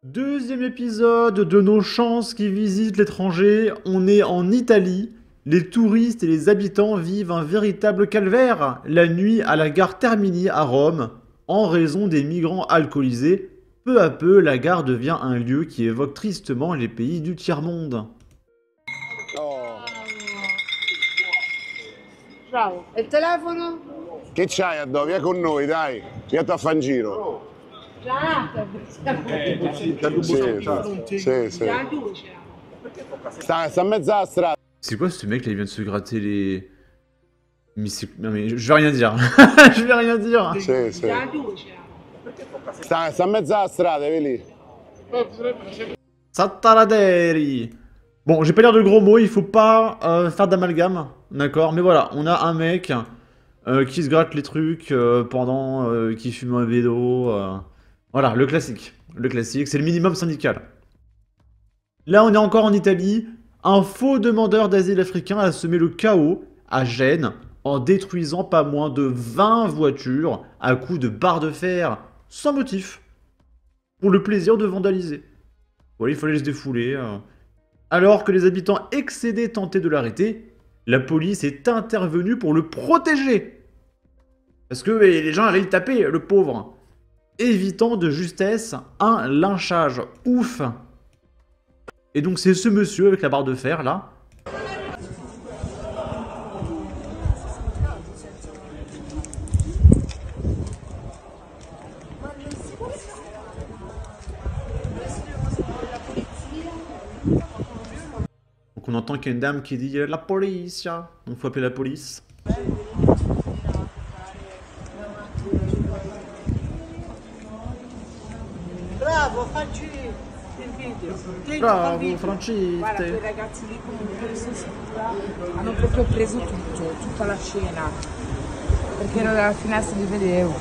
Deuxième épisode de nos chances qui visitent l'étranger. On est en Italie. Les touristes et les habitants vivent un véritable calvaire la nuit à la gare Termini à Rome. En raison des migrants alcoolisés, peu à peu la gare devient un lieu qui évoque tristement les pays du tiers-monde. Oh, Bravo. E il telefono? che c'hai addosso? Via con noi, dai. Via a fa un giro. Già, Sì. già due c'era. Sta a mezzo alla strada. C'est quoi ce mec là? Il vient de se gratter les. Non mais je vais rien dire. Je vais rien dire. Sì. Già due c'era. Sta a mezzo alla strada, vedi lì. Sataraderi. Bon, j'ai pas l'air de gros mots, il faut pas faire d'amalgame, d'accord? Mais voilà, on a un mec qui se gratte les trucs pendant qu'il fume un vélo. Voilà, le classique. Le classique, c'est le minimum syndical. Là, on est encore en Italie. Un faux demandeur d'asile africain a semé le chaos à Gênes en détruisant pas moins de 20 voitures à coups de barres de fer sans motif pour le plaisir de vandaliser. Voilà, il fallait se défouler. Alors que les habitants excédés tentaient de l'arrêter, la police est intervenue pour le protéger. Parce que les gens allaient le taper, le pauvre. Évitant de justesse un lynchage. Ouf. Et donc c'est ce monsieur avec la barre de fer là. Donc on entend qu'il y a une dame qui dit la police. Donc faut appeler la police. Bravo, facci il video. Tieni, Bravo, fa video. Francesca. Guarda, quei ragazzi lì comunque hanno proprio preso tutto, tutta la scena. Perché ero dalla finestra e li vedevo.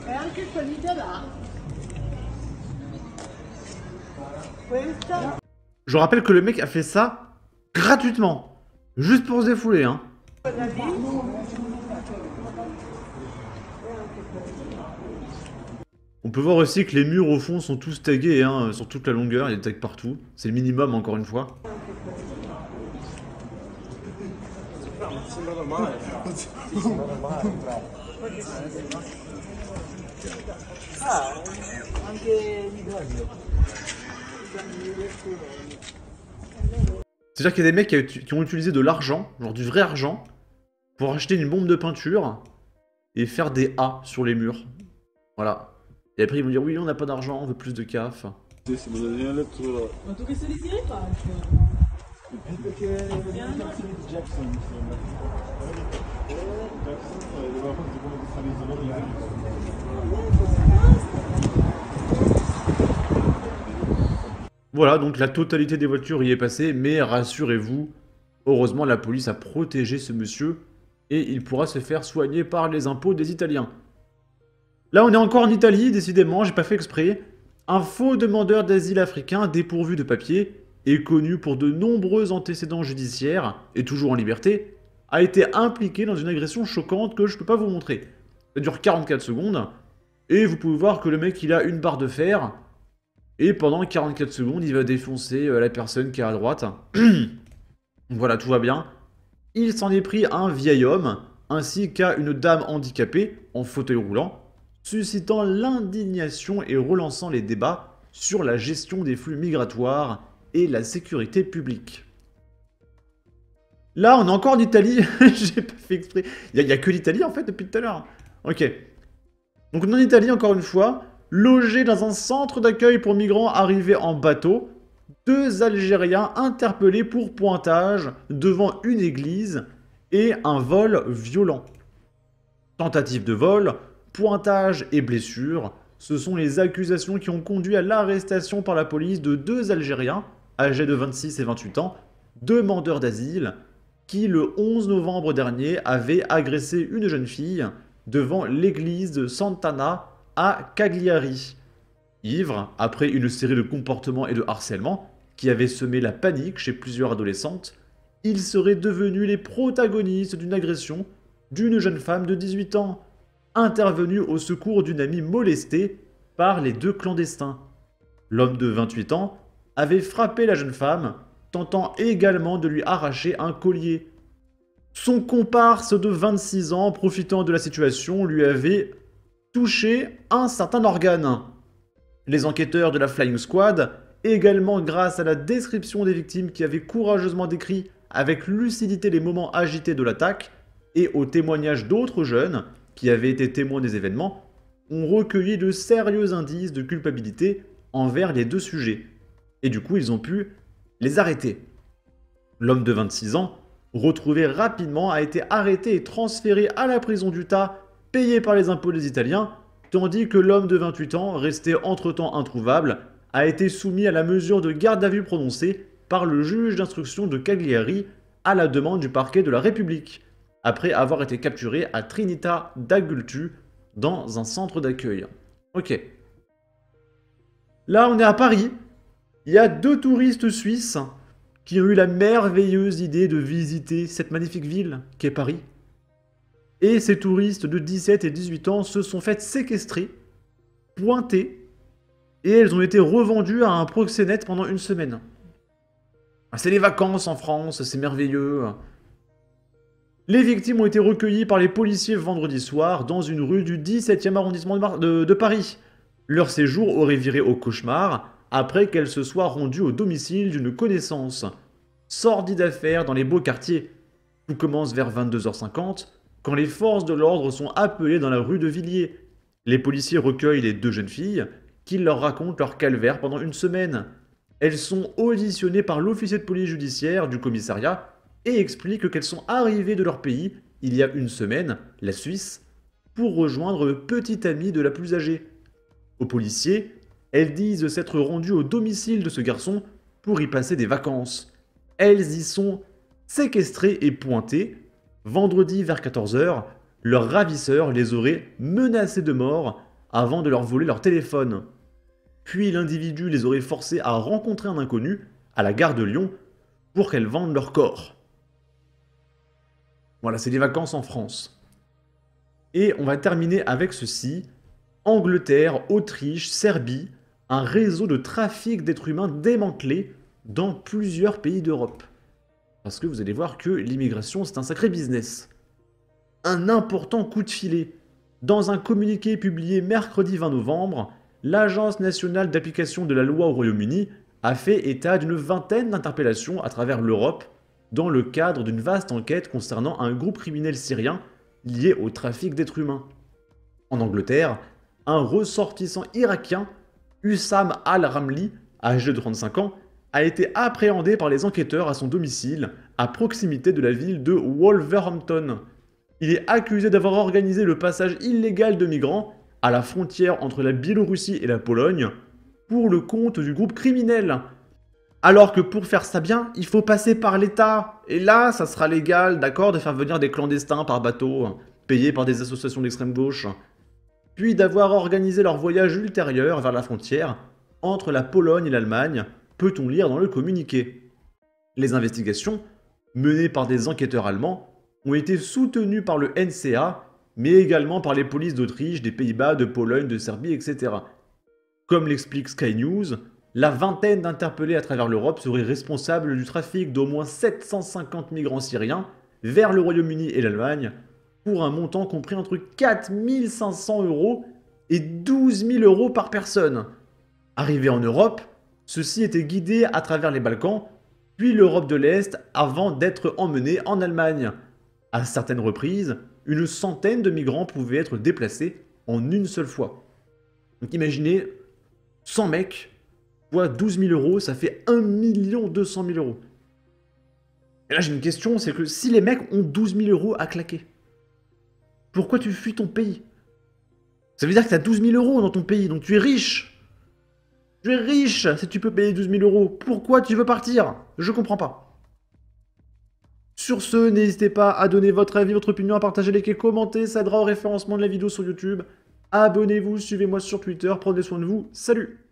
E anche quelli da là. Questa. Je rappelle que le mec a fait ça gratuitement. Juste pour se défouler, hein. On peut voir aussi que les murs au fond sont tous tagués, hein, sur toute la longueur, il y a des tags partout. C'est le minimum encore une fois. C'est-à-dire qu'il y a des mecs qui ont utilisé de l'argent, genre du vrai argent, pour acheter une bombe de peinture et faire des A sur les murs. Voilà. Et après ils vont dire oui, on n'a pas d'argent, on veut plus de CAF. Ma tu che sei di faccio? Perché Jackson doveva fare come che stava isolando. Voilà, donc la totalité des voitures y est passée, mais rassurez-vous, heureusement la police a protégé ce monsieur et il pourra se faire soigner par les impôts des Italiens. Là on est encore en Italie, décidément, j'ai pas fait exprès. Un faux demandeur d'asile africain dépourvu de papier et connu pour de nombreux antécédents judiciaires, et toujours en liberté, a été impliqué dans une agression choquante que je peux pas vous montrer. Ça dure 44 secondes, et vous pouvez voir que le mec il a une barre de fer, et pendant 44 secondes il va défoncer la personne qui est à droite. Voilà, tout va bien. Il s'en est pris à un vieil homme, ainsi qu'à une dame handicapée en fauteuil roulant, suscitant l'indignation et relançant les débats sur la gestion des flux migratoires et la sécurité publique. Là, on est encore en Italie, j'ai pas fait exprès. Il y a que l'Italie en fait depuis tout à l'heure. Ok. Donc on est en Italie encore une fois, logé dans un centre d'accueil pour migrants arrivés en bateau, deux Algériens interpellés pour pointage devant une église et un vol violent. Tentative de vol, pointage et blessure, ce sont les accusations qui ont conduit à l'arrestation par la police de deux Algériens, âgés de 26 et 28 ans, demandeurs d'asile, qui le 11 novembre dernier avaient agressé une jeune fille devant l'église de Sant'Anna à Cagliari. Ivre, après une série de comportements et de harcèlements qui avaient semé la panique chez plusieurs adolescentes, ils seraient devenus les protagonistes d'une agression d'une jeune femme de 18 ans, intervenue au secours d'une amie molestée par les deux clandestins. L'homme de 28 ans avait frappé la jeune femme, tentant également de lui arracher un collier. Son comparse de 26 ans, profitant de la situation, lui avait touché un certain organe. Les enquêteurs de la Flying Squad, également grâce à la description des victimes qui avaient courageusement décrit avec lucidité les moments agités de l'attaque, et aux témoignages d'autres jeunes qui avaient été témoins des événements, ont recueilli de sérieux indices de culpabilité envers les deux sujets. Et du coup, ils ont pu les arrêter. L'homme de 26 ans, retrouvé rapidement, a été arrêté et transféré à la prison d'Utah, payé par les impôts des Italiens, tandis que l'homme de 28 ans, resté entre-temps introuvable, a été soumis à la mesure de garde à vue prononcée par le juge d'instruction de Cagliari à la demande du parquet de la République, après avoir été capturé à Trinita d'Agultu dans un centre d'accueil. Ok. Là, on est à Paris. Il y a deux touristes suisses qui ont eu la merveilleuse idée de visiter cette magnifique ville qu'est Paris. Et ces touristes de 17 et 18 ans se sont fait séquestrer, pointer, et elles ont été revendues à un proxénète pendant une semaine. C'est les vacances en France, c'est merveilleux. Les victimes ont été recueillies par les policiers vendredi soir dans une rue du 17e arrondissement de Paris. Leur séjour aurait viré au cauchemar après qu'elles se soient rendues au domicile d'une connaissance. Sordide affaire dans les beaux quartiers. Tout commence vers 22h50 quand les forces de l'ordre sont appelées dans la rue de Villiers. Les policiers recueillent les deux jeunes filles qui leur racontent leur calvaire pendant une semaine. Elles sont auditionnées par l'officier de police judiciaire du commissariat et expliquent qu'elles sont arrivées de leur pays il y a une semaine, la Suisse, pour rejoindre le petit ami de la plus âgée. Aux policiers, elles disent s'être rendues au domicile de ce garçon pour y passer des vacances. Elles y sont séquestrées et pointées. Vendredi vers 14h, leur ravisseur les aurait menacées de mort avant de leur voler leur téléphone. Puis l'individu les aurait forcées à rencontrer un inconnu à la gare de Lyon pour qu'elles vendent leur corps. Voilà, c'est des vacances en France. Et on va terminer avec ceci. Angleterre, Autriche, Serbie, un réseau de trafic d'êtres humains démantelé dans plusieurs pays d'Europe. Parce que vous allez voir que l'immigration, c'est un sacré business. Un important coup de filet. Dans un communiqué publié mercredi 20 novembre, l'Agence nationale d'application de la loi au Royaume-Uni a fait état d'une vingtaine d'interpellations à travers l'Europe dans le cadre d'une vaste enquête concernant un groupe criminel syrien lié au trafic d'êtres humains. En Angleterre, un ressortissant irakien, Hussam al-Ramli, âgé de 35 ans, a été appréhendé par les enquêteurs à son domicile, à proximité de la ville de Wolverhampton. Il est accusé d'avoir organisé le passage illégal de migrants à la frontière entre la Biélorussie et la Pologne pour le compte du groupe criminel. Alors que pour faire ça bien, il faut passer par l'État. Et là, ça sera légal, d'accord, de faire venir des clandestins par bateau, payés par des associations d'extrême gauche. Puis d'avoir organisé leur voyage ultérieur vers la frontière entre la Pologne et l'Allemagne, peut-on lire dans le communiqué. Les investigations, menées par des enquêteurs allemands, ont été soutenues par le NCA, mais également par les polices d'Autriche, des Pays-Bas, de Pologne, de Serbie, etc. Comme l'explique Sky News, la vingtaine d'interpellés à travers l'Europe seraient responsables du trafic d'au moins 750 migrants syriens vers le Royaume-Uni et l'Allemagne, pour un montant compris entre 4 500 € et 12 000 € par personne. Arrivés en Europe, ceux-ci étaient guidés à travers les Balkans, puis l'Europe de l'Est, avant d'être emmenés en Allemagne. À certaines reprises, une centaine de migrants pouvaient être déplacés en une seule fois. Donc imaginez, 100 mecs, fois 12 000 €, ça fait 1 200 000 €. Et là j'ai une question, c'est que si les mecs ont 12 000 € à claquer, pourquoi tu fuis ton pays? Ça veut dire que tu as 12 000 € dans ton pays, donc tu es riche. Tu es riche si tu peux payer 12 000 €. Pourquoi tu veux partir? Je comprends pas. Sur ce, n'hésitez pas à donner votre avis, votre opinion, à partager, liker, commenter, ça aidera au référencement de la vidéo sur YouTube. Abonnez-vous, suivez-moi sur Twitter, prenez soin de vous, salut!